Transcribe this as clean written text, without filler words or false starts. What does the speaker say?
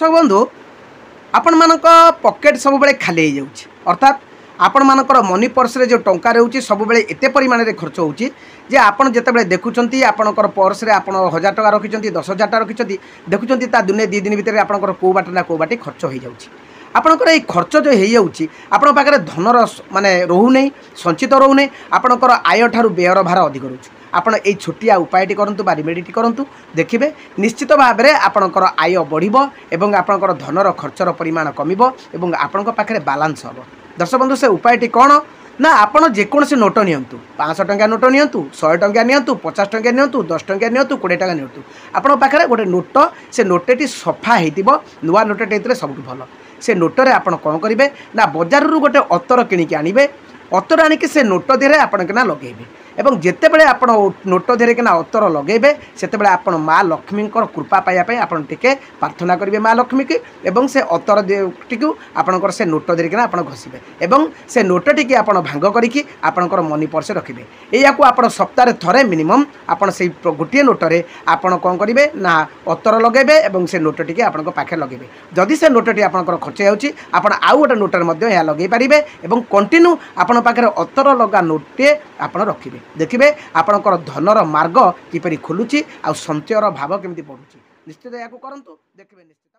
दर्शक बंधु आपण मानक पॉकेट सब बेले खाली हो जाउछि अर्थात आपण मानकर मनी पर्स रे जो टंका रहउछि सब बेले एते परिमाण रे खर्च होउछि जे आपण जेते बेले देखुचंती आपणकर पर्स रे आपण 1000 टका रखिचंती 10000 टका रखिचंती देखुचंती ता दुने 2 दिन भितर आपणकर को बाट ना को बाटे खर्च हो जाउछि आपणकर ए खर्च जो हो जाउछि आपण पाखरे धनर माने रहउ नै संचित रहउ नै आपणकर आय ठारू व्ययर भार अधिक रहउछि आपण ए छोटिया उपायटी करंतु बा रेमेडीटी करंतु देखिबे निश्चित भाव में आपणकर आय बढ़िबो एवं आपणकर धनर खर्चर परिमाण कमिबो एवं आपणक पाखरे बैलेंस हबो। दर्शक बंधु से उपायटी कौन ना आपण जेकोसी नोट नियंतु 500 टंका नोट नियंतु 100 टंका नियंतु 50 टंका नियंतु 10 टंका नियंतु 20 टंका नियंतु आपण पाखरे गोटे नोट से नोटटी सफा हेतिबो नुआ नोटटी हेतले सबटु भलो से नोटरे आपण कोन करिवे ना बाजार रु गोटे अतर किनिके आनिबे अतर आनिके से नोट देरे आपण केना लगेबे एवं जिते बड़े आप नोट धीरे किना अतर लगेबे सेते बड़े आपण माँ लक्ष्मी कृपा पाइबा आपण टिके प्रार्थना करेंगे माँ लक्ष्मी की एवं से अतर टी आपणकर से नोट धीरे किना आपण घसीबे एवं से नोट टी आप भांग करिकी आपणकर मनी पर्स रखिबे या आप सप्ताह थरे मिनिमम आपण से गोटे नोटरे आपण कौन करेंगे ना अतर लगेबे एवं से नोट टी आपण पाखे लगेबे जदि से नोटटी आपणकर खर्च होउछि आपण आउ गोटे नोटर मध्ये या लगे पारिबे एवं कंटिन्यू आपण पाखे अतर लगा नोटे आपण रखिबे देखिए आपणकर धनर मार्ग किपरि खोलुची आ संचयर भाव केमती बढ़ुची निश्चित या करंतु देखिबे निश्चित।